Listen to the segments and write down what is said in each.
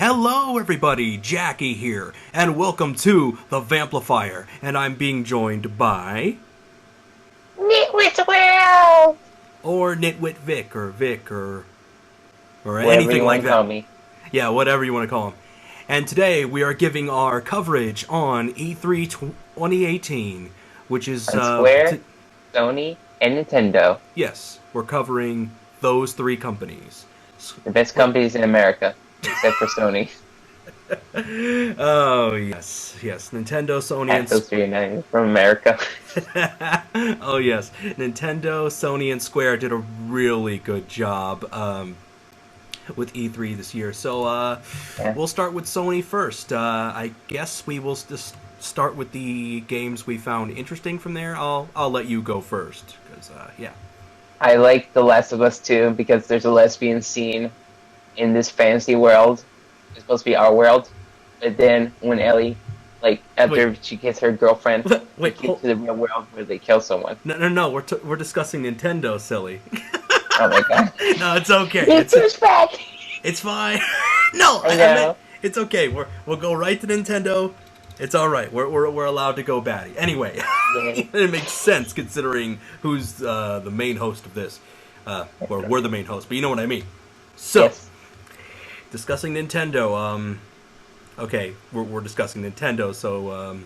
Hello everybody, Jacky here, and welcome to the VAMPLIFIER, and I'm being joined by... NitwitVic! Or NitwitVic, or Vic, or Whatever anything you like want to that. call me. Yeah, whatever you want to call him. And today we are giving our coverage on E3 2018, which is... On Square, Sony, and Nintendo. yes, we're covering those three companies. The best companies in America, except for Sony. Oh, yes, Nintendo, Sony, Half those three are not even from America. oh yes, Nintendo, Sony, and Square did a really good job with E3 this year. So Yeah. we'll start with Sony first. I guess we will just start with the games we found interesting from there. I'll let you go first because yeah. I like The Last of Us 2 because there's a lesbian scene in this fantasy world. It's supposed to be our world. But then when Ellie, after she gets her girlfriend, Wait, she gets to the real world where they kill someone. No. We're discussing Nintendo, silly. Oh my god. No, it's okay. It's fine. No, I I know. meant it's okay. We'll go right to Nintendo. It's all right. We're allowed to go Batty. Anyway, it makes sense considering who's the main host of this. Or we're the main host, but you know what I mean. So, Yes. discussing Nintendo. Okay, we're discussing Nintendo. So,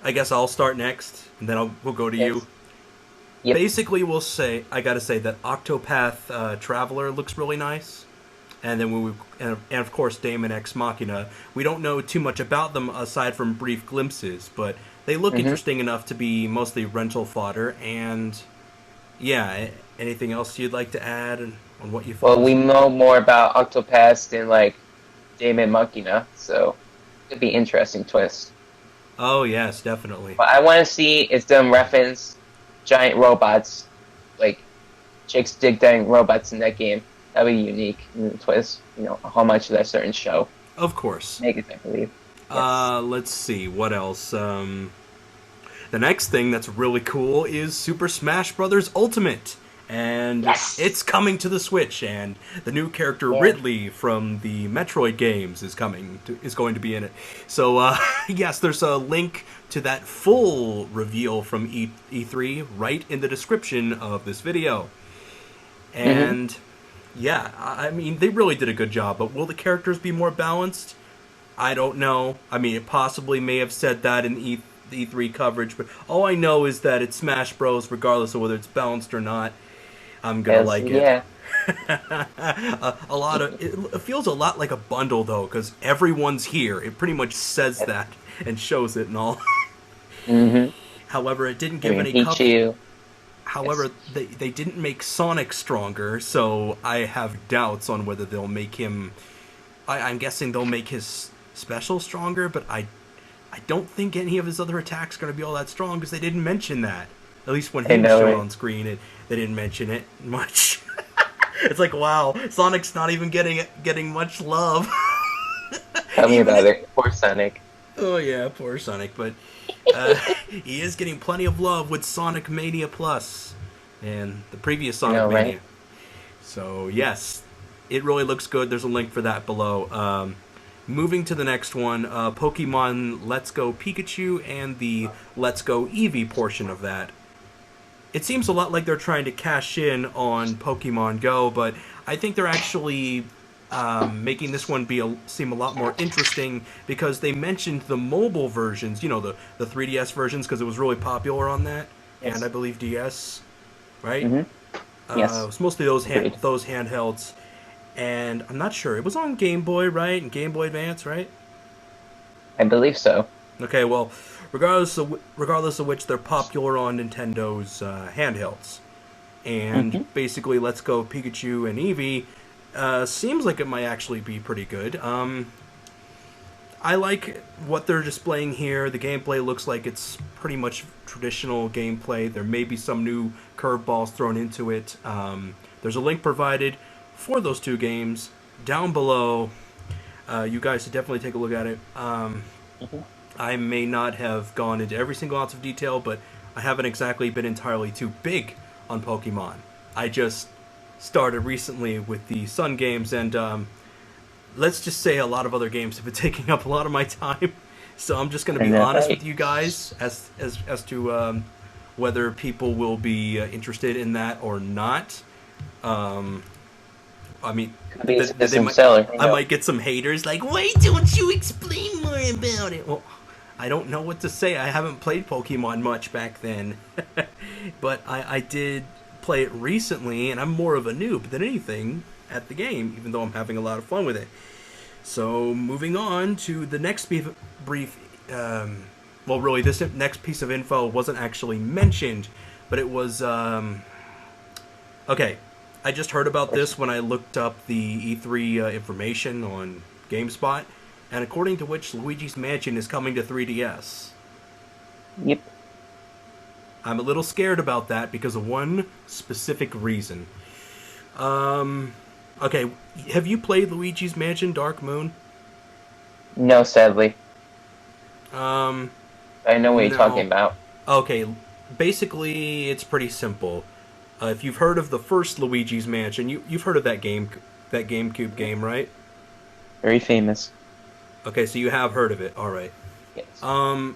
I guess I'll start next, and then we'll go to you. Yep. Basically, I gotta say that Octopath Traveler looks really nice. And then and of course Daemon X Machina. We don't know too much about them aside from brief glimpses, but they look interesting enough to be mostly rental fodder. And yeah, anything else you'd like to add on what you thought? Well, we know more about Octopath than Daemon Machina, so it could be interesting twist. Oh yes, definitely. What I want to see is them reference giant robots, like chicks dig dang robots in that game. That'd be unique in the twist. You know, how much of that certain show. Of course. Make it, I believe. Yes. Let's see what else. The next thing that's really cool is Super Smash Bros. Ultimate. And it's coming to the Switch, and the new character Ridley from the Metroid games is going to be in it. So yes, there's a link to that full reveal from E3 right in the description of this video. And yeah, I mean, they really did a good job, but will the characters be more balanced? I don't know. I mean, it possibly may have said that in the E3 coverage, but all I know is that it's Smash Bros. Regardless of whether it's balanced or not. I'm gonna like it. Yeah. It feels a lot like a bundle though, because everyone's here. It pretty much says that and shows it and all. However, it didn't give any cover. However, they didn't make Sonic stronger, so I have doubts on whether they'll make him. I'm guessing they'll make his special stronger, but I don't think any of his other attacks are going to be all that strong because they didn't mention that. At least when he was shown on screen, they didn't mention it much. It's like, wow, Sonic's not even getting much love. Tell me about it. Poor Sonic. Oh yeah, poor Sonic, but he is getting plenty of love with Sonic Mania Plus and the previous Sonic Mania. Right? So yes, it really looks good. There's a link for that below. Moving to the next one, Pokemon Let's Go Pikachu and the Let's Go Eevee portion of that. It seems a lot like they're trying to cash in on Pokemon Go, but I think they're actually making this one seem a lot more interesting because they mentioned the mobile versions, you know, the 3DS versions, because it was really popular on that, and I believe DS, right? Yes. It was mostly those handhelds, and I'm not sure. It was on Game Boy, right? And Game Boy Advance, right? I believe so. Okay, well, regardless of which, they're popular on Nintendo's handhelds. And basically, Let's Go Pikachu and Eevee seems like it might actually be pretty good. I like what they're displaying here. The gameplay looks like it's pretty much traditional gameplay. There may be some new curveballs thrown into it. There's a link provided for those two games down below. You guys should definitely take a look at it. I may not have gone into every single ounce of detail, but I haven't exactly been entirely too big on Pokemon. I just started recently with the Sun games, and let's just say a lot of other games have been taking up a lot of my time. So I'm just going to be honest with you guys as to whether people will be interested in that or not. I mean, I might get some haters like, why don't you explain more about it? Well, I don't know what to say. I haven't played Pokemon much back then. But I did play it recently, and I'm more of a noob than anything at the game, even though I'm having a lot of fun with it. So, moving on to the next brief... well, really, this next piece of info wasn't actually mentioned, but it was... okay, I just heard about this when I looked up the E3 information on GameSpot, and according to which Luigi's Mansion is coming to 3DS. Yep. I'm a little scared about that because of one specific reason. Okay, have you played Luigi's Mansion Dark Moon? No, sadly. I know what you're talking about. Okay, basically, it's pretty simple. If you've heard of the first Luigi's Mansion, you've heard of that GameCube game, right? Very famous. Okay, so you have heard of it. All right. Yes.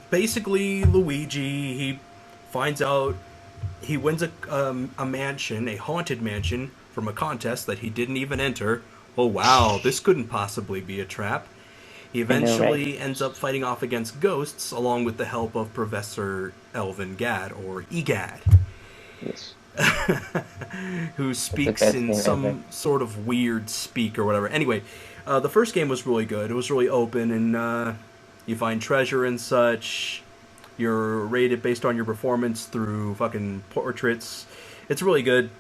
Basically, Luigi, he finds out he wins a mansion, a haunted mansion, from a contest that he didn't even enter. Oh wow, this couldn't possibly be a trap. He eventually ends up fighting off against ghosts along with the help of Professor Elvin Gad, or Egad. Yes. Who speaks in some sort of weird speak or whatever. Anyway, the first game was really good. It was really open, and you find treasure and such. You're rated based on your performance through fucking portraits. It's really good.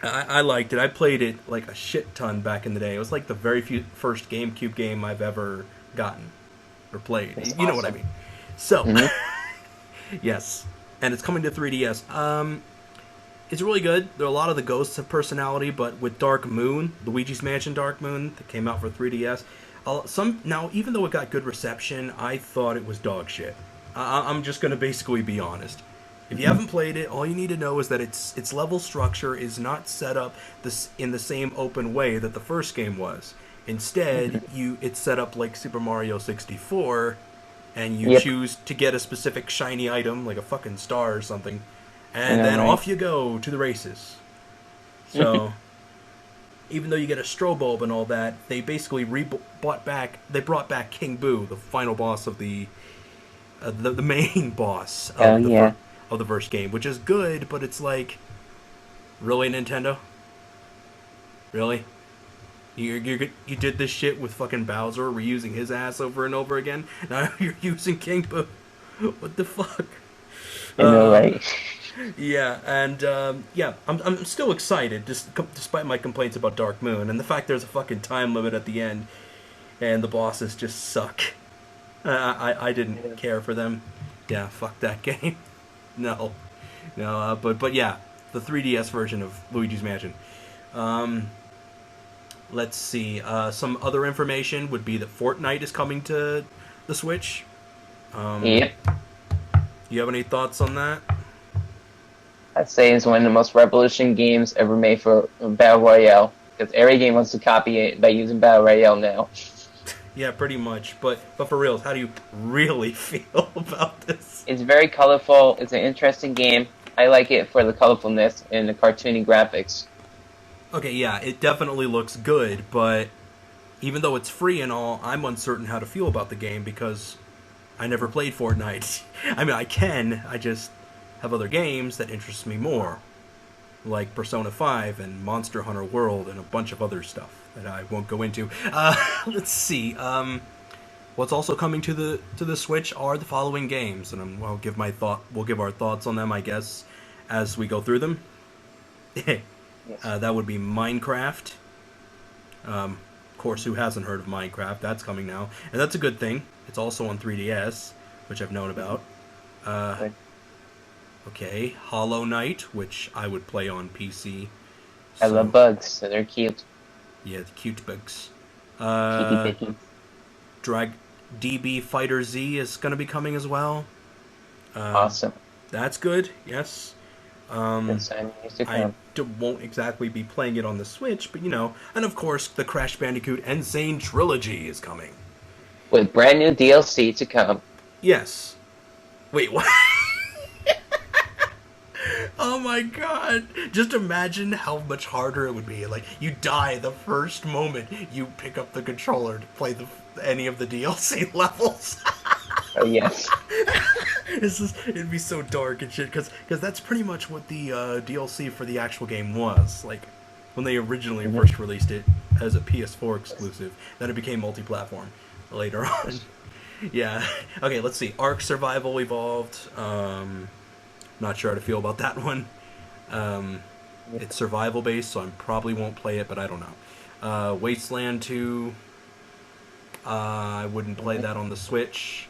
I liked it. I played it like a shit ton back in the day. It was like the very first GameCube game I've ever gotten or played. That's you know what I mean. So, yes. And it's coming to 3DS. It's really good. There are a lot of the ghosts have personality, but with Dark Moon, Luigi's Mansion Dark Moon, that came out for 3DS, now, even though it got good reception, I thought it was dog shit. I'm just going to basically be honest. If you haven't played it, all you need to know is that its level structure is not set up in the same open way that the first game was. Instead, it's set up like Super Mario 64, and you choose to get a specific shiny item, like a fucking star or something, and then off you go to the races. So, even though you get a strobe bulb and all that, they basically brought back King Boo, the final boss of the main boss of the first game, which is good, but it's like, really, Nintendo? Really? You did this shit with fucking Bowser, reusing his ass over and over again. Now you're using King Boo. What the fuck? I know, right? Yeah, and I'm still excited, despite my complaints about Dark Moon and the fact there's a fucking time limit at the end, and the bosses just suck. I didn't care for them. Yeah, fuck that game. No, but yeah, the 3DS version of Luigi's Mansion. Let's see. Some other information would be that Fortnite is coming to the Switch. Yep. You have any thoughts on that? I'd say it's one of the most revolutionary games ever made for Battle Royale. Because every game wants to copy it by using Battle Royale now. Yeah, pretty much. But for real, how do you really feel about this? It's very colorful. It's an interesting game. I like it for the colorfulness and the cartoony graphics. Okay, yeah, it definitely looks good, but even though it's free and all, I'm uncertain how to feel about the game because I never played Fortnite. I mean, I just have other games that interest me more, like Persona 5 and Monster Hunter World and a bunch of other stuff that I won't go into. Let's see. What's also coming to the Switch are the following games, and we'll give our thoughts on them, I guess, as we go through them. Yes. That would be Minecraft. Of course, who hasn't heard of Minecraft? That's coming now, and that's a good thing. It's also on 3DS, which I've known about. Okay, Hollow Knight, which I would play on PC. I love bugs, so they're cute. Yeah, the cute bugs. DB Fighter Z is going to be coming as well. Awesome. That's good, yes. That's news to I come. won't exactly be playing it on the Switch, but you know, and of course, the Crash Bandicoot Insane Trilogy is coming. With brand new DLC to come. Yes. Wait, what? Oh my god! Just imagine how much harder it would be. Like, you die the first moment you pick up the controller to play any of the DLC levels. Oh yes. It'd be so dark and shit, because that's pretty much what the DLC for the actual game was. Like, when they originally first released it as a PS4 exclusive, then it became multi-platform later on. Yeah. Okay, let's see. Ark Survival Evolved. Not sure how to feel about that one. It's survival based, so I probably won't play it, but I don't know. Wasteland 2. I wouldn't play that on the Switch.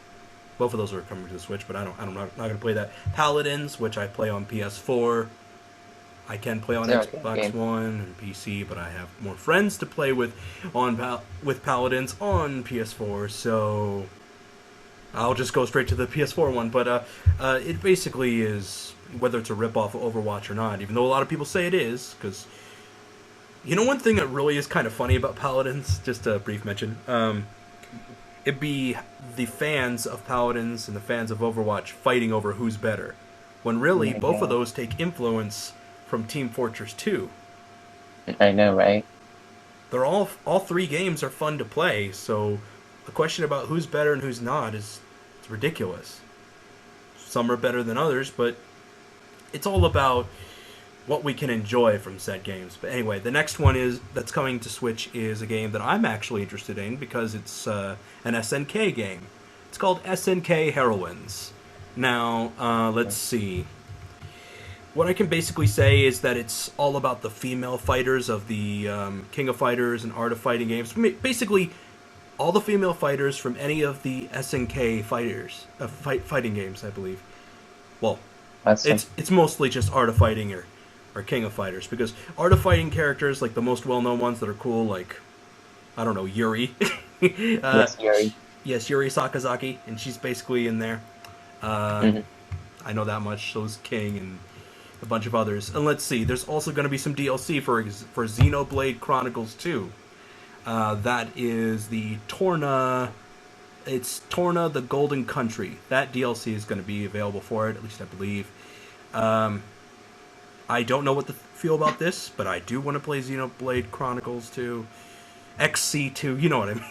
Both of those are coming to the Switch, but I'm not gonna play that. Paladins, which I play on PS4. I can play on Xbox One and PC, but I have more friends to play with with Paladins on PS4, so I'll just go straight to the PS4 one. But it basically is, whether it's a ripoff of Overwatch or not, even though a lot of people say it is, because you know one thing that really is kind of funny about Paladins, just a brief mention, it'd be the fans of Paladins and the fans of Overwatch fighting over who's better, when really both of those take influence from Team Fortress 2. I know, right? They're all three games are fun to play, so the question about who's better and who's not it's ridiculous. Some are better than others, but it's all about what we can enjoy from said games. But anyway, the next one that's coming to Switch is a game that I'm actually interested in because it's an SNK game. It's called SNK Heroines. Now, let's see. What I can basically say is that it's all about the female fighters of the King of Fighters and Art of Fighting games. Basically, all the female fighters from any of the SNK fighters fighting games, I believe. Well, it's mostly just Art of Fighting or King of Fighters, because Art of Fighting characters, like the most well-known ones that are cool, like, I don't know, Yuri. Yes, Yuri. Yes, Yuri Sakazaki, and she's basically in there. I know that much. So is King and a bunch of others. And let's see, there's also going to be some DLC for Xenoblade Chronicles 2. That is the Torna. It's Torna the Golden Country. That DLC is going to be available for it, at least I believe. I don't know what to feel about this, but I do want to play Xenoblade Chronicles 2. XC2, you know what I mean.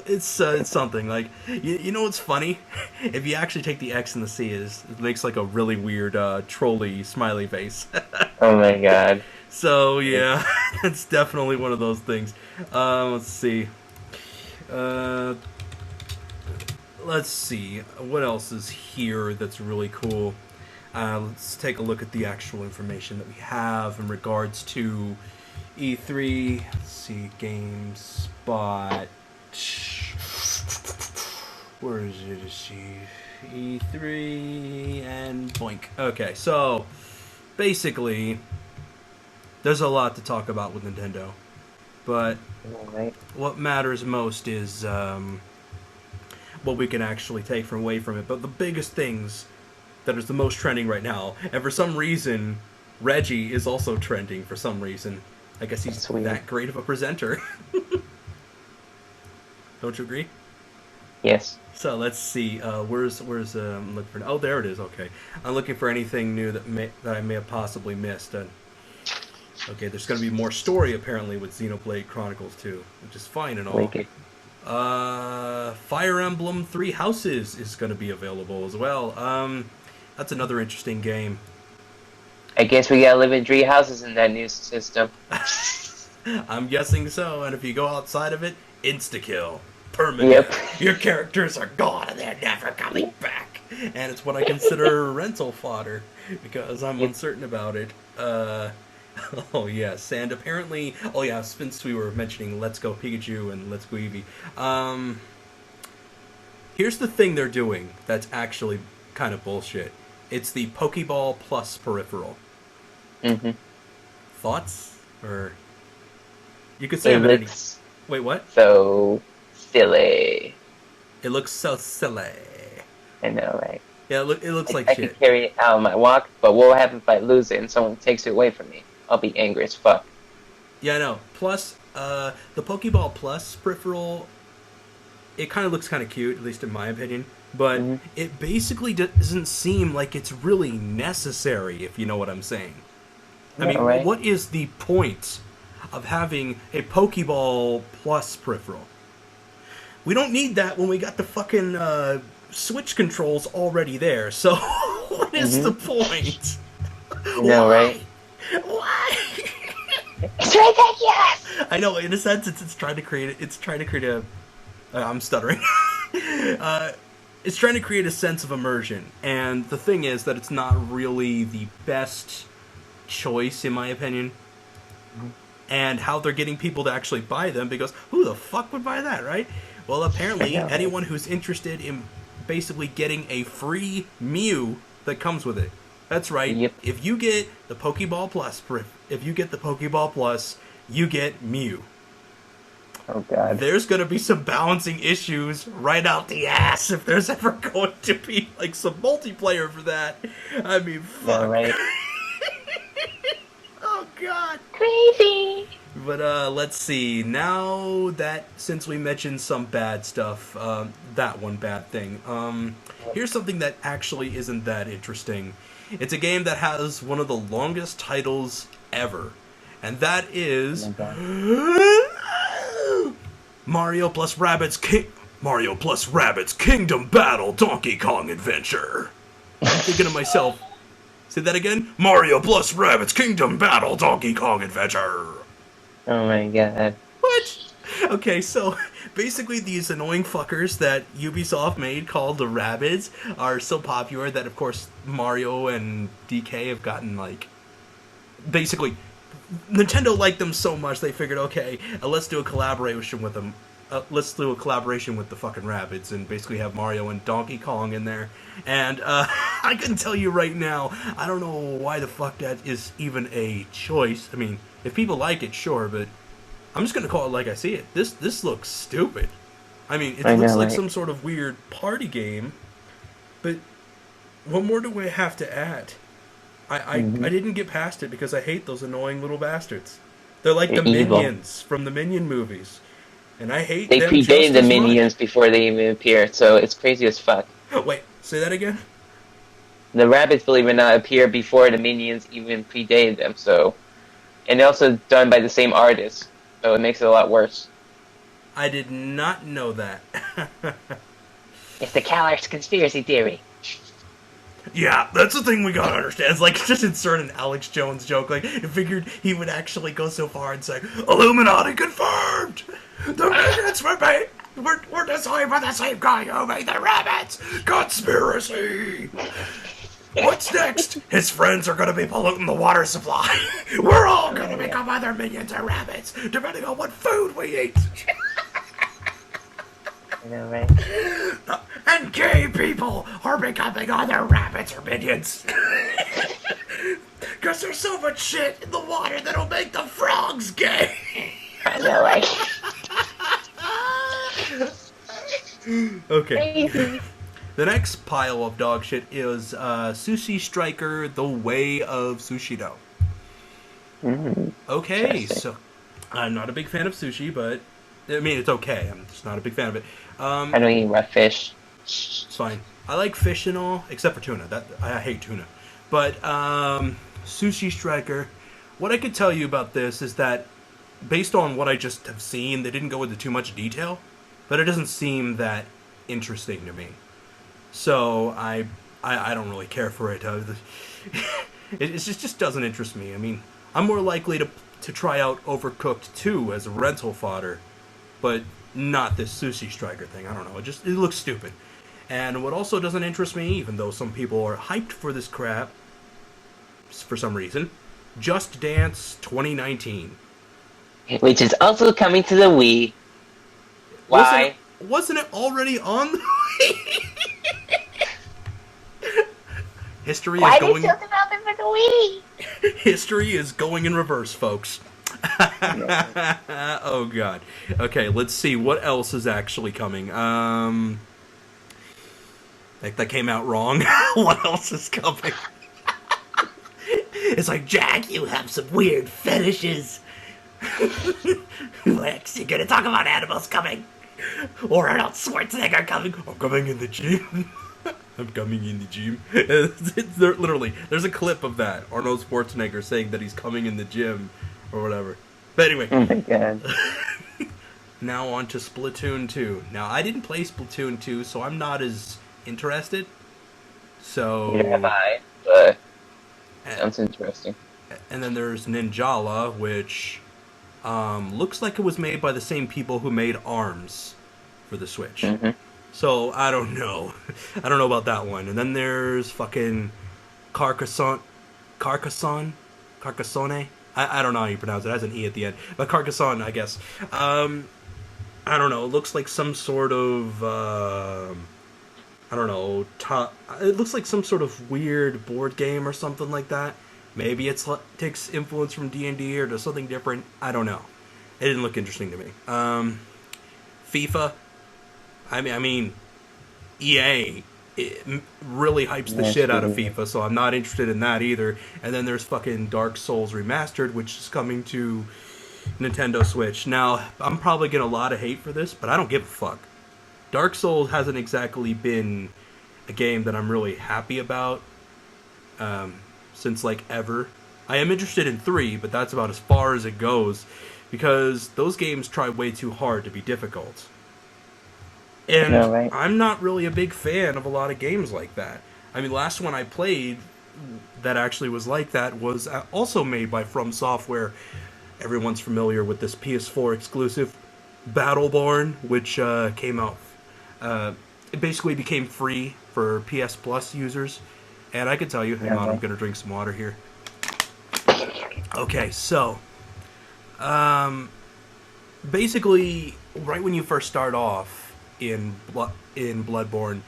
It's something. Like, you know what's funny? If you actually take the X and the C, it makes like a really weird trolly smiley face. Oh my god. So, yeah, it's definitely one of those things. Let's see. Let's see. What else is here that's really cool? Let's take a look at the actual information that we have in regards to E3. Let's see. GameSpot. Where is it? See. E3 and boink. Okay, so basically, there's a lot to talk about with Nintendo, but what matters most is what we can actually take away from it. But the biggest things that is the most trending right now, and for some reason, Reggie is also trending for some reason. I guess he's that great of a presenter. Don't you agree? Yes. So let's see. Where's I'm looking for? Oh, there it is. Okay, I'm looking for anything new that I may have possibly missed. Okay, there's going to be more story apparently with Xenoblade Chronicles 2, which is fine and all. Fire Emblem Three Houses is going to be available as well. That's another interesting game. I guess we gotta live in 3 houses in that new system. I'm guessing so, and if you go outside of it, insta-kill. Permanent. Yep. Your characters are gone and they're never coming back. And it's what I consider rental fodder, because I'm uncertain about it. Oh yes, and apparently, oh yeah, since we were mentioning Let's Go Pikachu and Let's Go Eevee, here's the thing they're doing that's actually kind of bullshit. It's the Pokeball Plus peripheral. Thoughts? Or you could say Wait, what? So silly. It looks so silly. I know, right? Yeah, it looks like I shit. can carry it out on my walk, but what will happen if I lose it and someone takes it away from me? I'll be angry as fuck. Yeah, I know. Plus, the Pokeball Plus peripheral, it kind of looks kind of cute, at least in my opinion. But Mm-hmm. it basically doesn't seem like it's really necessary, if you know what I'm saying. I mean, Right? what is the point of having a Pokeball Plus peripheral? We don't need that when we got the fucking Switch controls already there. So, what is the Mm-hmm. point? You know, right? Why? It's ridiculous! I know. In a sense, it's trying to create. It's trying to create a. I'm stuttering. It's trying to create a sense of immersion, and the thing is that it's not really the best choice, in my opinion. And how they're getting people to actually buy them, because who the fuck would buy that, right? Well, apparently, I know. anyone who's interested in basically getting a free Mew that comes with it. That's right. Yep. If you get the Pokeball Plus, if you get the Pokeball Plus, you get Mew. Oh god. There's gonna be some balancing issues right out the ass if there's ever going to be like some multiplayer for that. I mean, fuck. Yeah, right? Oh god. Crazy! But let's see. Now that since we mentioned some bad stuff, that one bad thing. Here's something that actually isn't that interesting. It's a game that has one of the longest titles ever, and that is Oh my Mario plus Rabbids Kingdom Battle Donkey Kong Adventure. I'm thinking to myself, say that again? Mario plus Rabbids Kingdom Battle Donkey Kong Adventure. Oh my god. What? Okay, so basically these annoying fuckers that Ubisoft made called the Rabbids are so popular that, of course, Mario and DK have gotten, like, basically, Nintendo liked them so much they figured, okay, let's do a collaboration with them. Let's do a collaboration with the fucking Rabbids and basically have Mario and Donkey Kong in there. And I can tell you right now, I don't know why the fuck that is even a choice. I mean, if people like it, sure, but I'm just gonna call it like I see it. This looks stupid. I mean, it looks like right? some sort of weird party game, but what more do I have to add? I didn't get past it because I hate those annoying little bastards. They're like the They're evil. Minions from the Minion movies. And I hate They them predated just the as minions before they even appeared, so it's crazy as fuck. much. Wait, say that again? The rabbits, believe it or not, appear before the minions even predated them, so... And also done by the same artist, so it makes it a lot worse. I did not know that. It's the Caller's conspiracy theory. Yeah, that's the thing we gotta understand. It's like, just insert an Alex Jones joke. Like, I figured he would actually go so far and say, Illuminati confirmed! The Minions were designed by the same guy who made the rabbits! Conspiracy! What's next? His friends are gonna be polluting the water supply. We're all gonna become other minions or rabbits, depending on what food we eat. You know, right? And gay people are becoming other rabbits or minions. Because there's so much shit in the water that'll make the frogs gay. I know, right? Okay. Crazy. The next pile of dog shit is Sushi Striker: The Way of Sushido. Okay, Interesting. so I'm not a big fan of sushi, but I mean it's okay. I'm just not a big fan of it. I don't eat rough fish. It's fine. I like fish and all, except for tuna. I hate tuna. But Sushi Striker, what I could tell you about this is that based on what I just have seen, they didn't go into too much detail, but it doesn't seem that interesting to me. So I don't really care for it. It just doesn't interest me. I mean, I'm more likely to try out Overcooked 2 as a rental fodder, but not this Sushi Striker thing. I don't know. It looks stupid. And what also doesn't interest me, even though some people are hyped for this crap, for some reason, Just Dance 2019. Which is also coming to the Wii. Why? Wasn't it already on the Wii? History Why is they going. still developing for the Wii? History is going in reverse, folks. Oh god. Okay, let's see what else is actually coming. Like, that came out wrong. What else is coming? It's like, Jack, you have some weird fetishes. Lex, you're gonna talk about animals coming. Or Arnold Schwarzenegger coming. I'm coming in the gym. I'm coming in the gym. Literally, there's a clip of that. Arnold Schwarzenegger saying that he's coming in the gym. Or whatever. But anyway. Oh my god. Now on to Splatoon 2. Now, I didn't play Splatoon 2, so I'm not as interested. So... Neither have I, but sounds interesting. And then there's Ninjala, which looks like it was made by the same people who made ARMS for the Switch. Mm-hmm. So, I don't know. I don't know about that one. And then there's fucking Carcassonne? Carcassonne? I don't know how you pronounce it. It has an E at the end. But Carcassonne, I guess. I don't know. It looks like some sort of... I don't know. It looks like some sort of weird board game or something like that. Maybe it takes influence from D&D or does something different. I don't know. It didn't look interesting to me. FIFA. I mean, EA really hypes the shit out of FIFA, so I'm not interested in that either. And then there's fucking Dark Souls Remastered, which is coming to Nintendo Switch. Now, I'm probably getting a lot of hate for this, but I don't give a fuck. Dark Souls hasn't exactly been a game that I'm really happy about since, like, ever. I am interested in 3, but that's about as far as it goes, because those games try way too hard to be difficult. And right. I'm not really a big fan of a lot of games like that. I mean, last one I played that actually was like that was also made by From Software. Everyone's familiar with this PS4 exclusive Battleborn, which came out. It basically became free for PS Plus users. And I can tell you, hang on, I'm going to drink some water here. Okay, so, basically, right when you first start off in Bloodborne,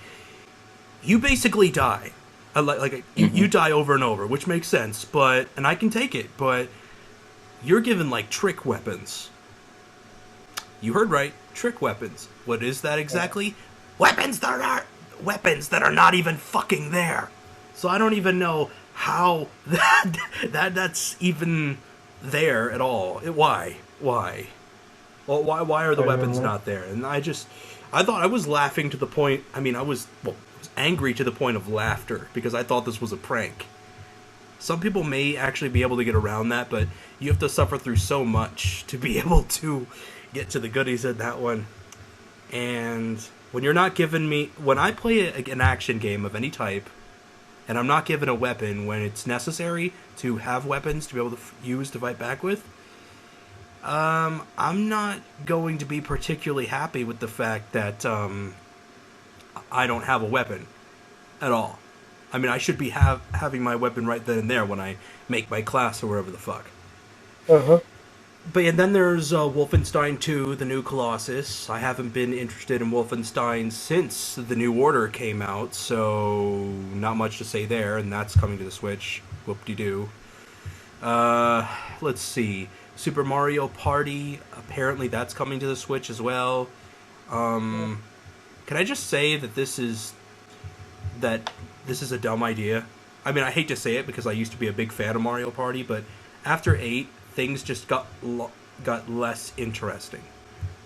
you basically die. You die over and over, which makes sense, and I can take it, but you're given, like, trick weapons. You heard right, trick weapons. What is that exactly? Yeah. Weapons that are not even fucking there. So I don't even know how that's even there at all. Why? Well, why are the weapons not there? And I thought I was laughing to the point. I mean, I was angry to the point of laughter because I thought this was a prank. Some people may actually be able to get around that, but you have to suffer through so much to be able to get to the goodies in that one. And when you're not giving me... When I play an action game of any type, and I'm not given a weapon when it's necessary to have weapons to be able to use to fight back with, I'm not going to be particularly happy with the fact that I don't have a weapon at all. I mean, I should be having my weapon right then and there when I make my class or whatever the fuck. Uh-huh. But and then there's Wolfenstein 2, the new Colossus. I haven't been interested in Wolfenstein since the New Order came out, so not much to say there, and that's coming to the Switch. Whoop-de-doo. Let's see. Super Mario Party, apparently that's coming to the Switch as well. Can I just say that this is a dumb idea? I mean, I hate to say it because I used to be a big fan of Mario Party, but after 8, things just got less interesting.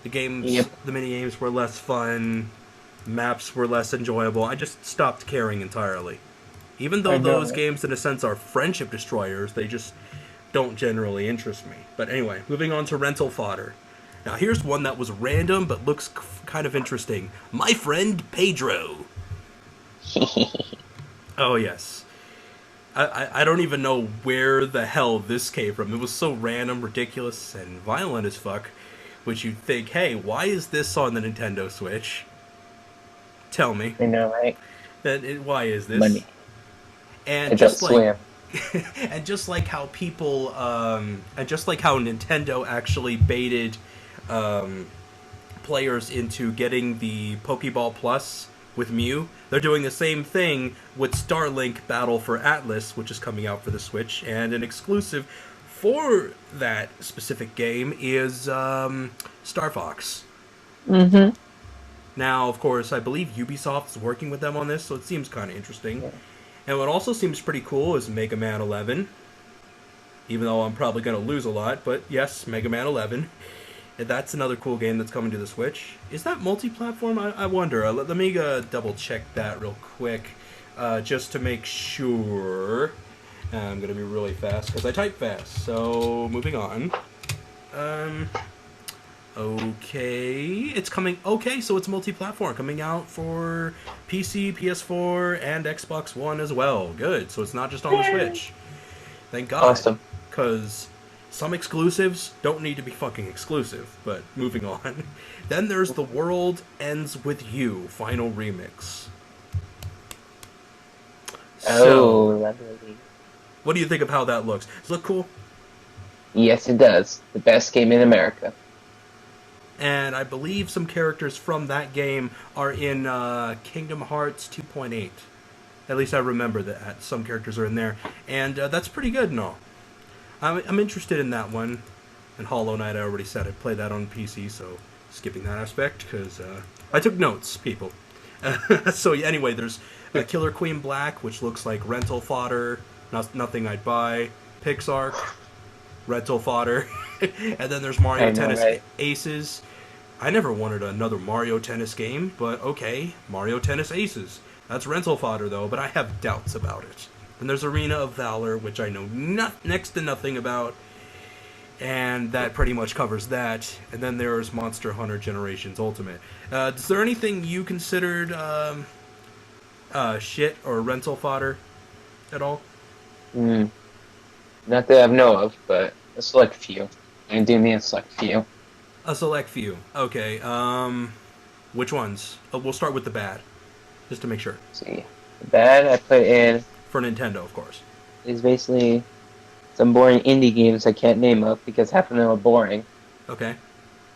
The games, The mini games were less fun, maps were less enjoyable. I just stopped caring entirely. Even though those games, in a sense, are friendship destroyers, they just don't generally interest me. But anyway, moving on to rental fodder. Now here's one that was random but looks kind of interesting. My Friend Pedro. Oh yes. I don't even know where the hell this came from. It was so random, ridiculous, and violent as fuck. Which you'd think, hey, why is this on the Nintendo Switch? Tell me. I know, right? Why is this? Money. And it's just like, and just like how people, and just like how Nintendo actually baited players into getting the Pokeball Plus with Mew, they're doing the same thing with Starlink Battle for Atlas, which is coming out for the Switch, and an exclusive for that specific game is Star Fox. Mm-hmm. Now, of course, I believe Ubisoft's working with them on this, so it seems kind of interesting. Yeah. And what also seems pretty cool is Mega Man 11. Even though I'm probably going to lose a lot, but yes, Mega Man 11. And that's another cool game that's coming to the Switch. Is that multi-platform? I wonder. Let me double check that real quick, just to make sure. I'm going to be really fast because I type fast. So, moving on. Okay, it's coming. Okay, so it's multi-platform, coming out for PC, PS4, and Xbox One as well. Good. So it's not just on the Switch. Thank God. Awesome. Because some exclusives don't need to be fucking exclusive. But moving on. Then there's The World Ends With You Final Remix. Oh, lovely. What do you think of how that looks? Does it look cool? Yes, it does. The best game in America. And I believe some characters from that game are in Kingdom Hearts 2.8. At least I remember that some characters are in there. And that's pretty good and all. I'm interested in that one. And Hollow Knight, I already said I'd play that on PC, so skipping that aspect, because I took notes, people. So yeah, anyway, there's Killer Queen Black, which looks like rental fodder, nothing I'd buy. Pixar, rental fodder. And then there's Mario Tennis Aces. I never wanted another Mario Tennis game, but okay, Mario Tennis Aces. That's rental fodder, though, but I have doubts about it. And there's Arena of Valor, which I know next to nothing about, and that pretty much covers that. And then there's Monster Hunter Generations Ultimate. Is there anything you considered shit or rental fodder at all? Not that I know of, but a select few. I do mean a select few. A select few. Okay. Which ones? We'll start with the bad, just to make sure. Let's see, the bad I put in for Nintendo, of course, is basically some boring indie games I can't name of because half of them are boring. Okay.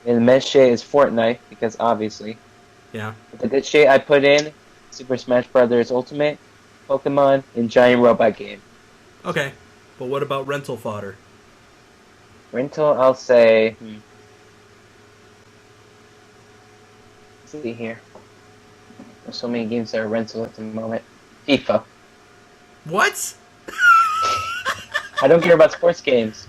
And the mess shit is Fortnite because obviously. Yeah. But the good shit I put in Super Smash Bros. Ultimate, Pokemon, and Giant Robot Game. Okay. But what about rental fodder? Rental, I'll say. Let's see here. There's so many games that are rental at the moment. FIFA. What? I don't care about sports games.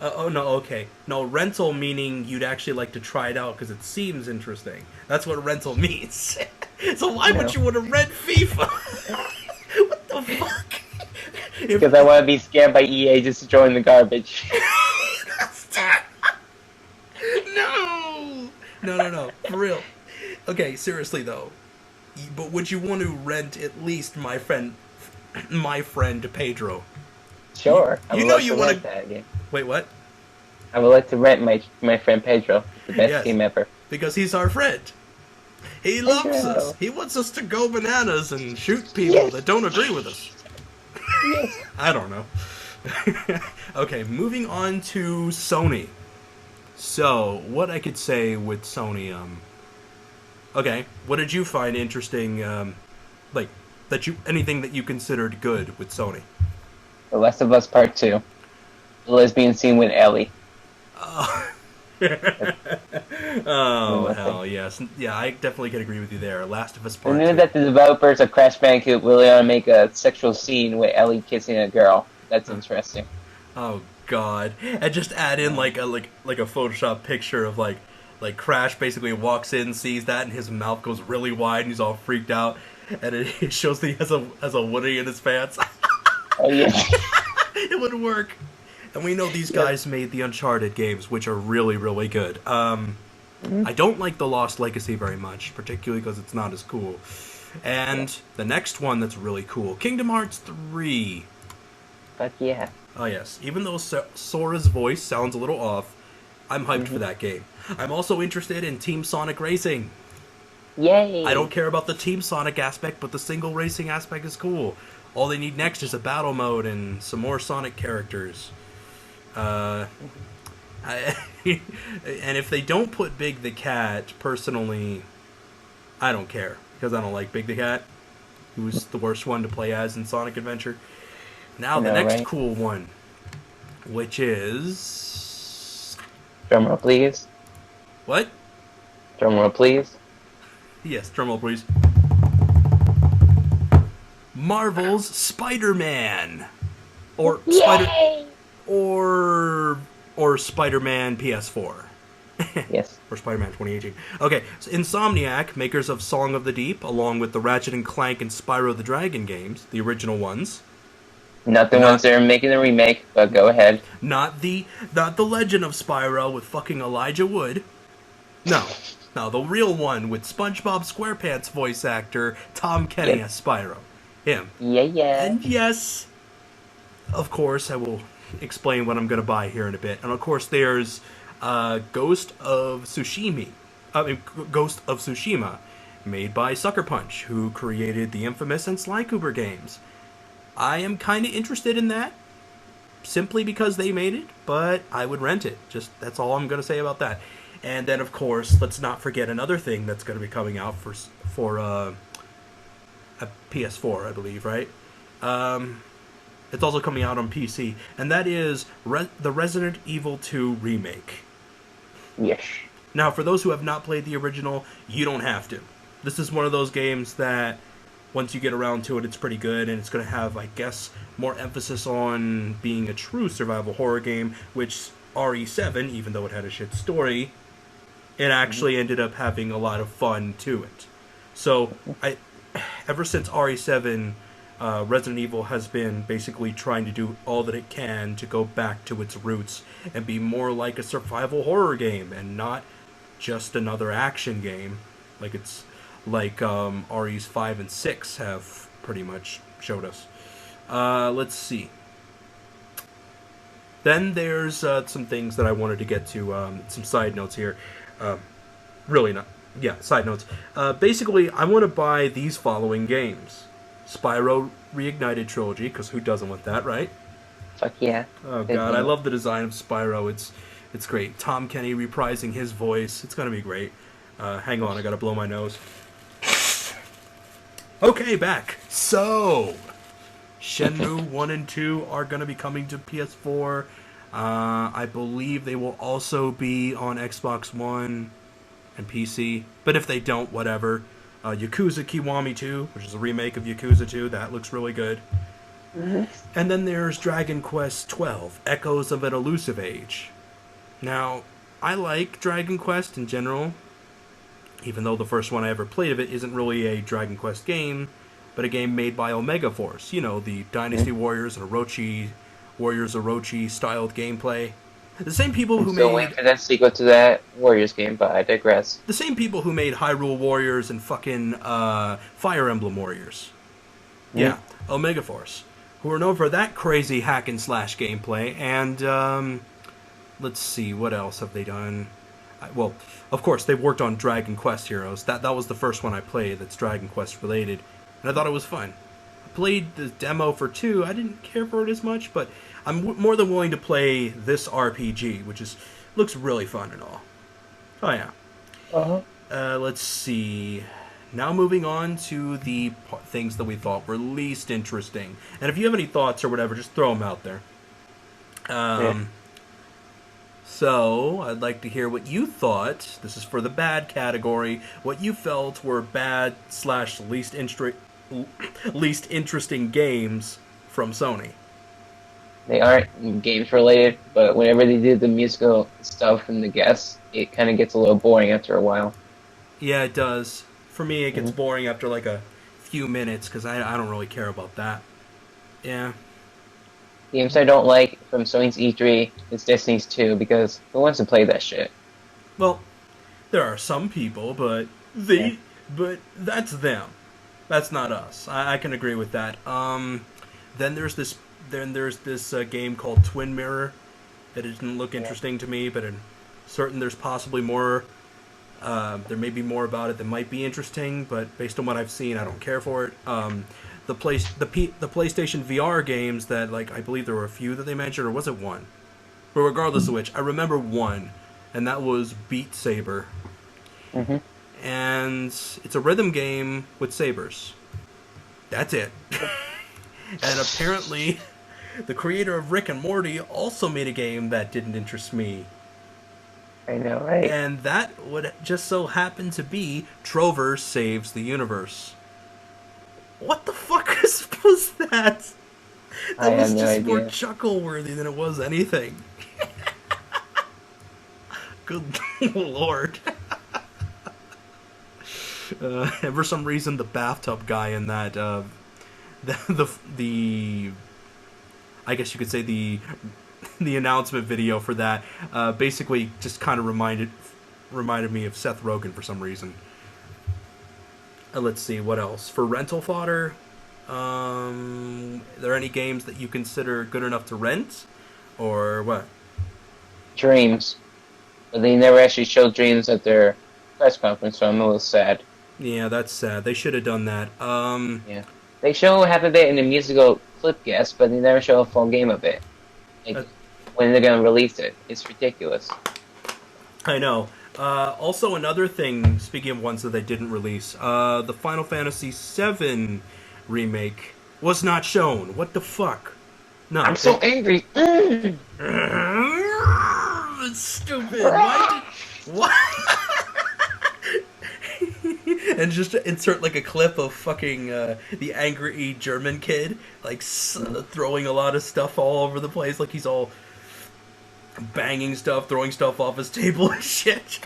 Oh, no, okay. No, rental meaning you'd actually like to try it out because it seems interesting. That's what rental means. So why would you want to rent FIFA? What the fuck? Because I want to be scammed by EA just to join the garbage. No. For real. Okay, seriously though. But would you want to rent at least my friend Pedro? Sure. You know you want to that game. Wait, what? I would like to rent my friend Pedro. The best game ever. Because he's our friend. He loves us. He wants us to go bananas and shoot people that don't agree with us. Yes. I don't know. Okay, moving on to Sony. So, what I could say with Sony, okay, what did you find interesting, anything that you considered good with Sony? The Last of Us Part 2. The lesbian scene with Ellie. Oh, hell yes. Yeah, I definitely can agree with you there. Last of Us Part 2. I knew that the developers of Crash Bandicoot really want to make a sexual scene with Ellie kissing a girl. That's interesting. Oh God! And just add in like a Photoshop picture of like Crash basically walks in, sees that, and his mouth goes really wide, and he's all freaked out, and it shows that he has a Woody in his pants. Oh yeah. It would work. And we know these guys made the Uncharted games, which are really, really good. I don't like The Lost Legacy very much, particularly because it's not as cool. And the next one that's really cool, Kingdom Hearts 3. Fuck yeah. Oh yes, even though Sora's voice sounds a little off, I'm hyped for that game. I'm also interested in Team Sonic Racing. Yay! I don't care about the Team Sonic aspect, but the single racing aspect is cool. All they need next is a battle mode and some more Sonic characters. And if they don't put Big the Cat, personally, I don't care. Because I don't like Big the Cat, who's the worst one to play as in Sonic Adventure. Now the next cool one, which is... Drumroll, please. What? Drumroll, please. Yes, drumroll please. Marvel's Spider-Man, or Yay! or Spider-Man PS4. Yes. Or Spider-Man 2018. Okay, so Insomniac, makers of Song of the Deep, along with the Ratchet and Clank and Spyro the Dragon games, the original ones. Not the ones that are making the remake, but go ahead. Not the Legend of Spyro with fucking Elijah Wood. No, the real one with SpongeBob SquarePants voice actor Tom Kenny as Spyro. Him. Yeah. And yes, of course, I will explain what I'm going to buy here in a bit. And of course, there's Ghost of Tsushima, made by Sucker Punch, who created the infamous and Sly Cooper games. I am kind of interested in that, simply because they made it, but I would rent it. Just that's all I'm going to say about that. And then, of course, let's not forget another thing that's going to be coming out for a PS4, I believe, right? It's also coming out on PC, and that is the Resident Evil 2 remake. Yes. Now, for those who have not played the original, you don't have to. This is one of those games that, once you get around to it, it's pretty good, and it's going to have, I guess, more emphasis on being a true survival horror game, which RE7, even though it had a shit story, it actually ended up having a lot of fun to it. So, ever since RE7, Resident Evil has been basically trying to do all that it can to go back to its roots and be more like a survival horror game and not just another action game like RE's 5 and 6 have pretty much showed us. Let's see. Then there's some things that I wanted to get to, some side notes here. Side notes. Basically, I want to buy these following games. Spyro Reignited Trilogy, because who doesn't want that, right? Fuck yeah. Oh god, I love the design of Spyro. It's great. Tom Kenny reprising his voice. It's gonna be great. Hang on, I gotta blow my nose. Okay, back. So, Shenmue 1 and 2 are gonna be coming to PS4. I believe they will also be on Xbox One and PC. But if they don't, whatever. Yakuza Kiwami 2, which is a remake of Yakuza 2. That looks really good. Mm-hmm. And then there's Dragon Quest XII, Echoes of an Elusive Age. Now, I like Dragon Quest in general, even though the first one I ever played of it isn't really a Dragon Quest game, but a game made by Omega Force. You know, the Dynasty Warriors and Warriors Orochi styled gameplay. The same people who made... waiting for that sequel to that Warriors game, but I digress. The same people who made Hyrule Warriors and fucking Fire Emblem Warriors. Yeah, Omega Force. Who are known for that crazy hack and slash gameplay. And, let's see, what else have they done? Well, of course, they've worked on Dragon Quest Heroes. That was the first one I played that's Dragon Quest related. And I thought it was fun. I played the demo for 2. I didn't care for it as much, but I'm more than willing to play this RPG, which looks really fun and all. Oh, yeah. Uh-huh. Let's see. Now moving on to the things that we thought were least interesting. And if you have any thoughts or whatever, just throw them out there. So, I'd like to hear what you thought, this is for the bad category, what you felt were bad / least interesting games from Sony. They aren't games related, but whenever they do the musical stuff and the guests, it kind of gets a little boring after a while. Yeah, it does. For me, it gets boring after like a few minutes, because I don't really care about that. Yeah. Games I don't like from Sony's E3 is Destiny's 2, because who wants to play that shit? Well, there are some people, but but that's them. That's not us. I can agree with that. Then there's this game called Twin Mirror. It didn't look interesting to me, but I'm certain there's possibly more. There may be more about it that might be interesting, but based on what I've seen, I don't care for it. The PlayStation VR games that, like, I believe there were a few that they mentioned, or was it one? But regardless of which, I remember one, and that was Beat Saber. Mm-hmm. And it's a rhythm game with sabers. That's it. And apparently, the creator of Rick and Morty also made a game that didn't interest me. I know, right? And that would just so happen to be Trover Saves the Universe. What the fuck was that? I That have was no just more idea. chuckle worthy than it was anything. Good lord. And for some reason, the bathtub guy in that, the I guess you could say the announcement video for that, basically just kind of reminded me of Seth Rogen for some reason. Let's see what else for rental fodder. Are there any games that you consider good enough to rent, or what? Dreams. But they never actually showed Dreams at their press conference, so I'm a little sad. Yeah, that's sad. They should have done that. Yeah. They show half of it in the musical clip guest, but they never show a full game of it. Uh, Like, when they're gonna release it. It's ridiculous. I know. Also, another thing. Speaking of ones that they didn't release, the Final Fantasy VII remake was not shown. What the fuck? No, I'm so angry. it's stupid. Why did why? And just insert like a clip of fucking the angry German kid like throwing a lot of stuff all over the place, like he's all banging stuff, throwing stuff off his table and shit.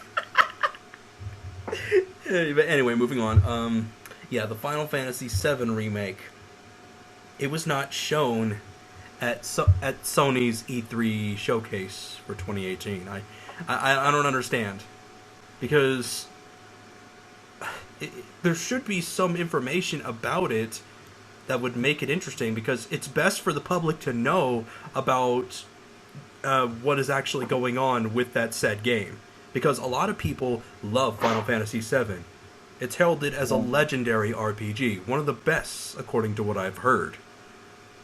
But anyway, moving on. Yeah, the Final Fantasy VII remake. It was not shown at Sony's E3 showcase for 2018. I don't understand, because there should be some information about it that would make it interesting, because it's best for the public to know about what is actually going on with that said game. Because a lot of people love Final Fantasy VII. It's heralded as a legendary RPG, one of the best, according to what I've heard.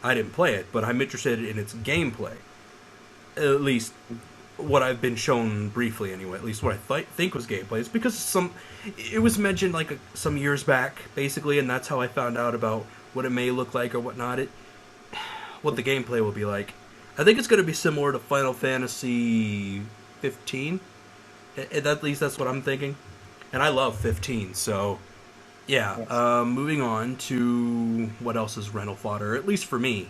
I didn't play it, but I'm interested in its gameplay. At least what I've been shown briefly, anyway. At least what I think was gameplay. It's because it was mentioned like some years back, basically, and that's how I found out about what it may look like or whatnot. What the gameplay will be like. I think it's going to be similar to Final Fantasy 15. At least that's what I'm thinking. And I love 15, so yeah. Yes. Moving on to what else is rental fodder, at least for me.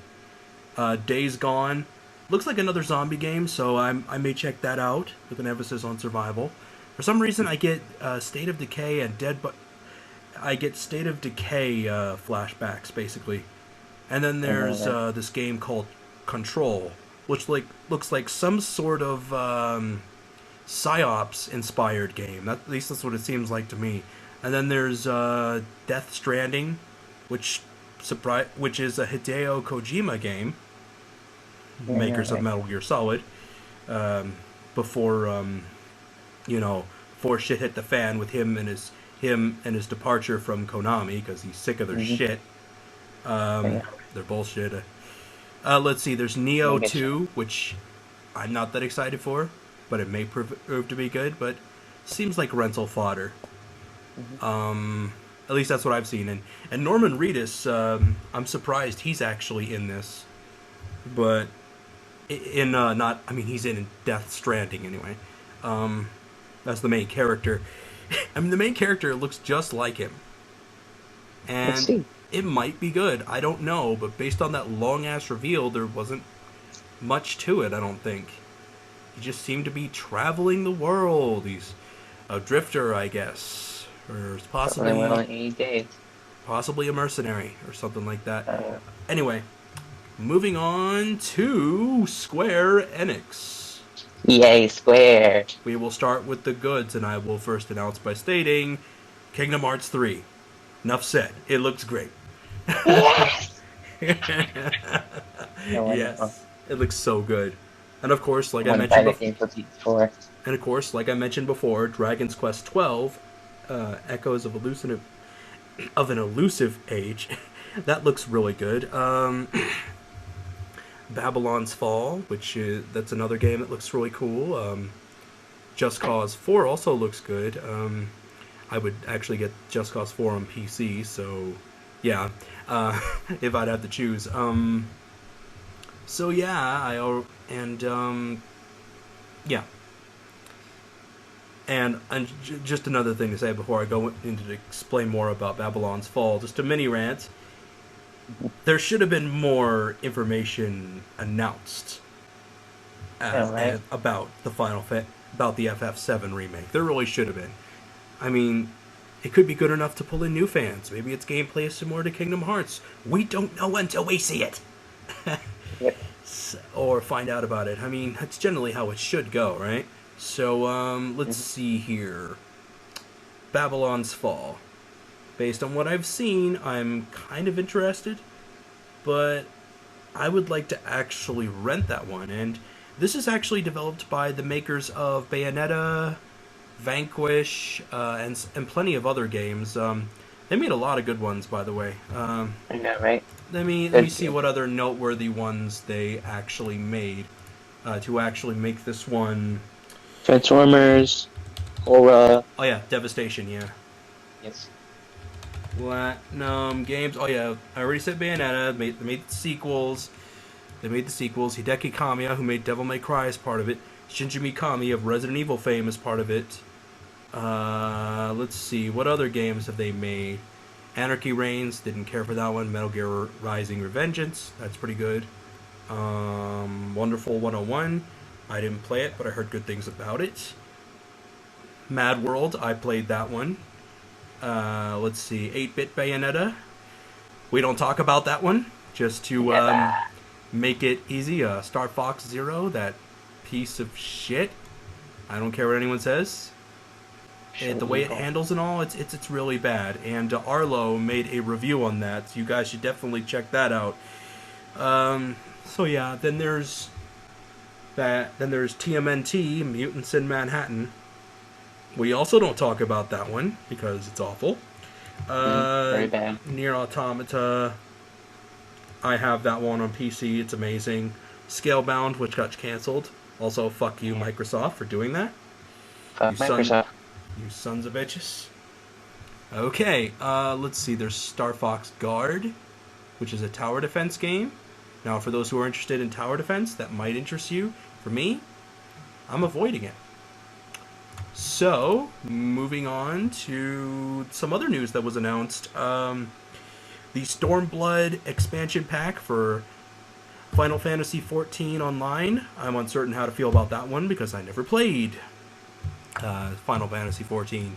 Days Gone looks like another zombie game, so I may check that out with an emphasis on survival. For some reason, I get State of Decay and I get State of Decay flashbacks basically, and then there's this game called Control, which looks like some sort of psyops inspired game. At least that's what it seems like to me. And then there's Death Stranding, which is a Hideo Kojima game, makers of Metal Gear Solid. Before before shit hit the fan with him and his departure from Konami, because he's sick of their shit. Their bullshit. Let's see. There's Neo 2, which I'm not that excited for, but it may prove to be good. But seems like rental fodder. At least that's what I've seen. And Norman Reedus, I'm surprised he's actually in this, but not. I mean, he's in Death Stranding anyway. That's the main character. I mean, the main character looks just like him, and it might be good. I don't know, but based on that long ass reveal, there wasn't much to it. I don't think. He just seemed to be traveling the world. He's a drifter, I guess, or possibly a mercenary or something like that. Anyway, moving on to Square Enix. Yay, Square! We will start with the goods, and I will first announce by stating Kingdom Hearts 3. Enough said. It looks great. Yes! Yes. It looks so good. And of course, like I mentioned before. And of course, like I mentioned before, Dragon's Quest XII, Echoes of an Elusive Age. That looks really good. Babylon's Fall, that's another game that looks really cool. Just Cause 4 also looks good. I would actually get Just Cause 4 on PC, so yeah, if I'd have to choose. So yeah, yeah. And just another thing to say before I go into to explain more about Babylon's Fall, just a mini rant. There should have been more information announced about the about the FF7 remake. There really should have been. I mean, it could be good enough to pull in new fans. Maybe its gameplay is similar to Kingdom Hearts. We don't know until we see it. Yep. Or find out about it. I mean, that's generally how it should go, right? So, let's see here. Babylon's Fall. Based on what I've seen, I'm kind of interested, but I would like to actually rent that one. And this is actually developed by the makers of Bayonetta, Vanquish, and plenty of other games. They made a lot of good ones, by the way. I know, right? Let me see what other noteworthy ones they actually made to actually make this one. Transformers, Aura. Oh yeah, Devastation, yeah. Yes. Platinum Games. Oh yeah, I already said Bayonetta. They made the sequels. Hideki Kamiya, who made Devil May Cry, is part of it. Shinji Mikami of Resident Evil fame is part of it. Let's see, what other games have they made? Anarchy Reigns, didn't care for that one. Metal Gear Rising Revengeance, that's pretty good. Wonderful 101, I didn't play it, but I heard good things about it. Mad World, I played that one. Let's see, 8-Bit Bayonetta. We don't talk about that one, just to make it easy. Star Fox Zero, that piece of shit. I don't care what anyone says. And the way it handles and all, it's really bad. And Arlo made a review on that, so you guys should definitely check that out. So yeah, then there's that. Then there's TMNT, Mutants in Manhattan. We also don't talk about that one because it's awful. Very bad. Nier Automata. I have that one on PC. It's amazing. Scalebound, which got canceled. Also, fuck you, Microsoft, for doing that. Fuck Microsoft. You sons of bitches. Okay, let's see. There's Star Fox Guard, which is a tower defense game. Now, for those who are interested in tower defense, that might interest you. For me, I'm avoiding it. So, moving on to some other news that was announced. The Stormblood expansion pack for Final Fantasy XIV Online. I'm uncertain how to feel about that one because I never played Final Fantasy XIV.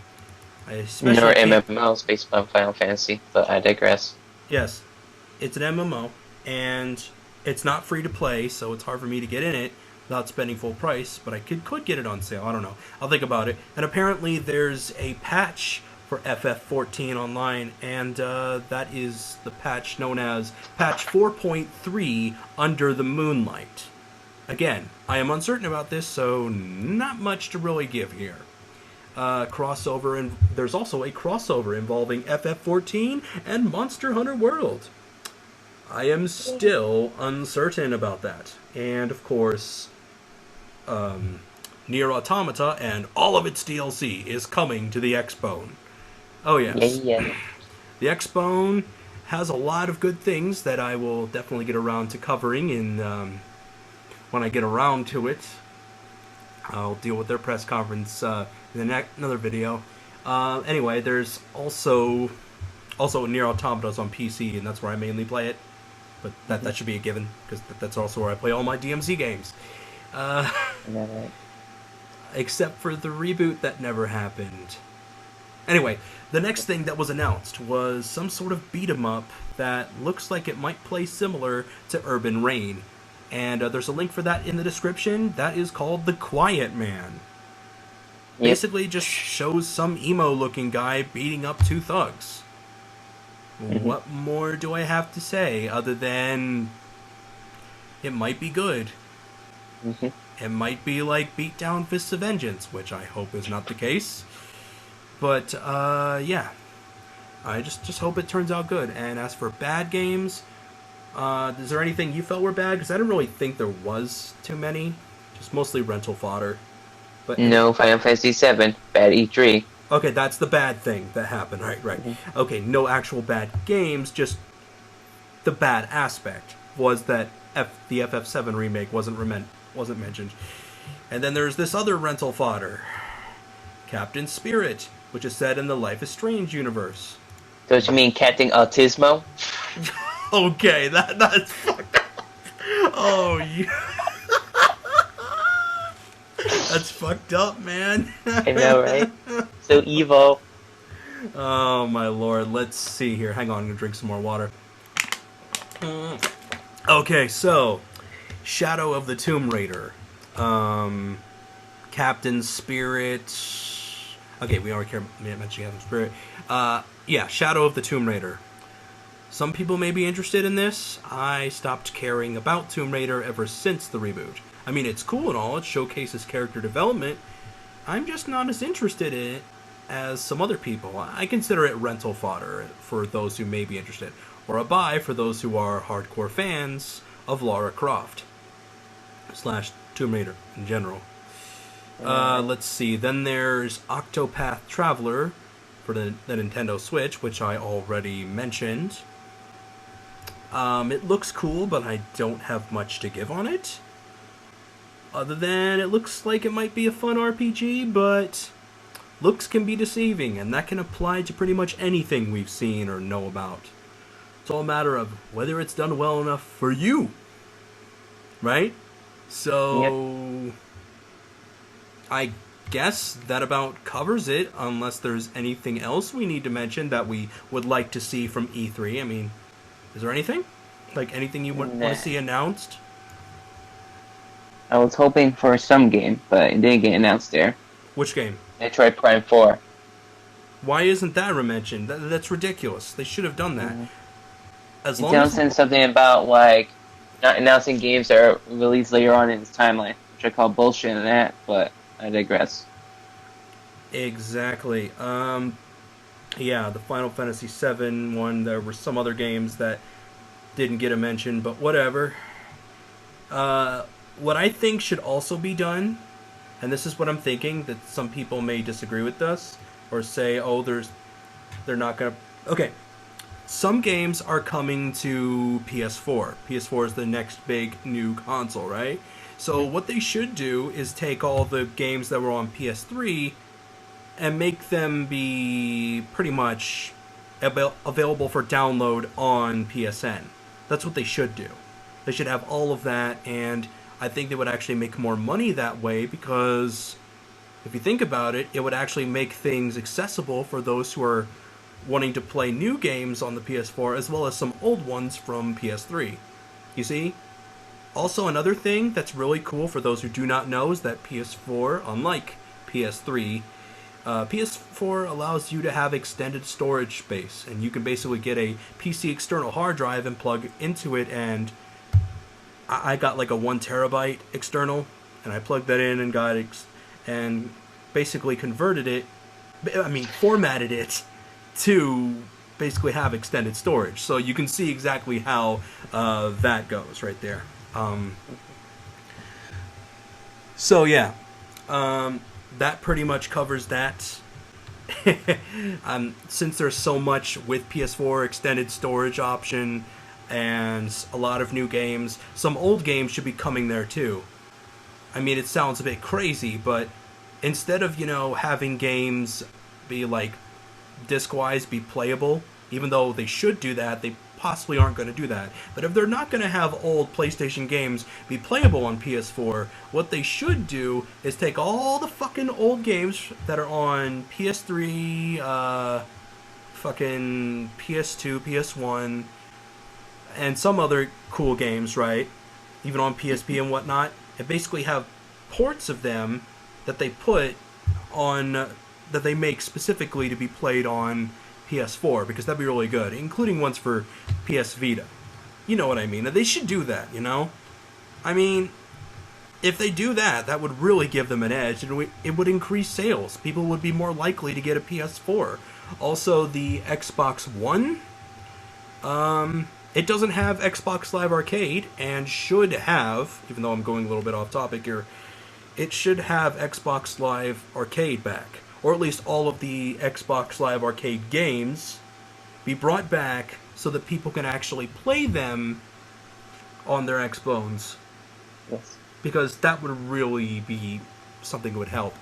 Nor MMOs based on Final Fantasy, but I digress. Yes, it's an MMO, and it's not free to play, so it's hard for me to get in it without spending full price, but I could get it on sale. I don't know. I'll think about it. And apparently there's a patch for FF14 Online, and that is the patch known as Patch 4.3 Under the Moonlight. Again, I am uncertain about this, so not much to really give here. Crossover, and there's also a crossover involving FF14 and Monster Hunter World. I am still uncertain about that. And, of course, Nier Automata and all of its DLC is coming to the Xbone. Oh, yes. Yeah. The Xbone has a lot of good things that I will definitely get around to covering in when I get around to it. I'll deal with their press conference in another video. Anyway, there's also Nier Automata's on PC, and that's where I mainly play it. But that should be a given, because that's also where I play all my DMZ games. Except for the reboot that never happened. Anyway, the next thing that was announced was some sort of beat-em-up that looks like it might play similar to Urban Reign. And there's a link for that in the description. That is called The Quiet Man. Yep. Basically just shows some emo-looking guy beating up two thugs. What more do I have to say other than it might be good? It might be like Beatdown Fists of Vengeance, which I hope is not the case. But, yeah. I just hope it turns out good. And as for bad games, is there anything you felt were bad? Because I didn't really think there was too many. Just mostly rental fodder. But no, Final Fantasy VII, bad E3. Okay, that's the bad thing that happened, right. Okay, no actual bad games, just the bad aspect was that the FF7 remake wasn't mentioned. And then there's this other rental fodder. Captain Spirit, which is set in the Life is Strange universe. Don't you mean Captain Autismo? Okay, that's fucked up. Oh, yeah. That's fucked up, man. I know, right? So evil. Oh, my lord. Let's see here. Hang on, I'm gonna drink some more water. Okay, so Shadow of the Tomb Raider. Captain Spirit. Okay, we already mentioned Captain Spirit. Yeah, Shadow of the Tomb Raider. Some people may be interested in this. I stopped caring about Tomb Raider ever since the reboot. I mean, it's cool and all. It showcases character development. I'm just not as interested in it as some other people. I consider it rental fodder for those who may be interested, or a buy for those who are hardcore fans of Lara Croft / Tomb Raider in general. Let's see. Then there's Octopath Traveler for the Nintendo Switch, which I already mentioned. It looks cool, but I don't have much to give on it. Other than it looks like it might be a fun RPG, but looks can be deceiving, and that can apply to pretty much anything we've seen or know about. It's all a matter of whether it's done well enough for you. Right? So, yep. I guess that about covers it, unless there's anything else we need to mention that we would like to see from E3. I mean, is there anything? Like, anything you want to see announced? I was hoping for some game, but it didn't get announced there. Which game? Metroid Prime 4. Why isn't that mentioned? That's ridiculous. They should have done that. Mm-hmm. As long as said something about, like, not announcing games that are released later on in its timeline, which I call bullshit in that, but I digress. Exactly. Yeah, the Final Fantasy VII one, there were some other games that didn't get a mention, but whatever. What I think should also be done, and this is what I'm thinking, that some people may disagree with us, or say, oh, they're not gonna... Okay, some games are coming to PS4. PS4 is the next big new console, right? So what they should do is take all the games that were on PS3 and make them be pretty much available for download on PSN. That's what they should do. They should have all of that, and I think they would actually make more money that way, because if you think about it, it would actually make things accessible for those who are wanting to play new games on the PS4 as well as some old ones from PS3. You see? Also, another thing that's really cool for those who do not know is that PS4, unlike PS3, PS4 allows you to have extended storage space, and you can basically get a PC external hard drive and plug into it, and I got like a 1 terabyte external, and I plugged that in and got and basically formatted it to basically have extended storage. So you can see exactly how that goes right there. So yeah, that pretty much covers that. Since there's so much with PS4 extended storage option and a lot of new games, some old games should be coming there too. I mean, it sounds a bit crazy, but instead of, having games be like disc-wise be playable, even though they should do that, they possibly aren't going to do that. But if they're not going to have old PlayStation games be playable on PS4, what they should do is take all the fucking old games that are on PS3, fucking PS2, PS1, and some other cool games, right? Even on PSP and whatnot, and basically have ports of them that they put on, that they make specifically to be played on PS4, because that'd be really good, including ones for PS Vita. You know what I mean? They should do that, I mean, if they do that, that would really give them an edge, and it would increase sales. People would be more likely to get a PS4. Also, the Xbox One, it doesn't have Xbox Live Arcade, and should have, even though I'm going a little bit off topic here, it should have Xbox Live Arcade back. Or at least all of the Xbox Live Arcade games be brought back so that people can actually play them on their Xbones. Yes. Because that would really be something that would help.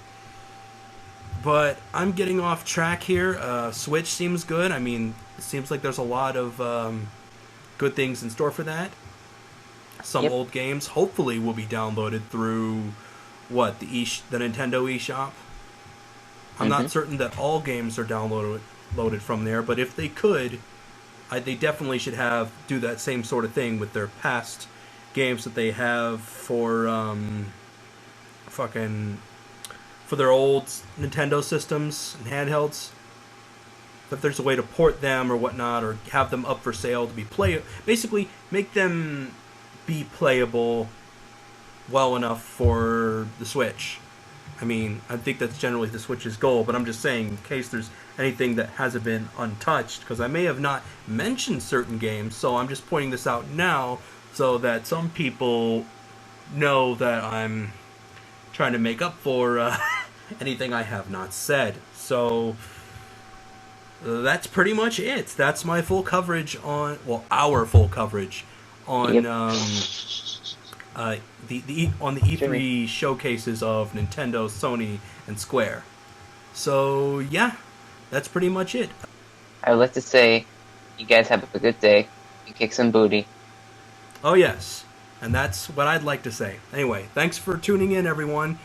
But I'm getting off track here. Switch seems good. I mean, it seems like there's a lot of good things in store for that. Some old games hopefully will be downloaded through what the Nintendo eShop. I'm not certain that all games are downloaded from there, but if they could, they definitely should do that same sort of thing with their past games that they have for for their old Nintendo systems and handhelds. If there's a way to port them or whatnot, or have them up for sale to be basically make them be playable well enough for the Switch. I mean, I think that's generally the Switch's goal, but I'm just saying, in case there's anything that hasn't been untouched, because I may have not mentioned certain games, so I'm just pointing this out now so that some people know that I'm trying to make up for anything I have not said. So that's pretty much it. That's my full coverage on, well, our full coverage on on the E3 showcases of Nintendo, Sony, and Square. So yeah, that's pretty much it. I would like to say, you guys have a good day and kick some booty. Oh yes, and that's what I'd like to say. Anyway, thanks for tuning in, everyone.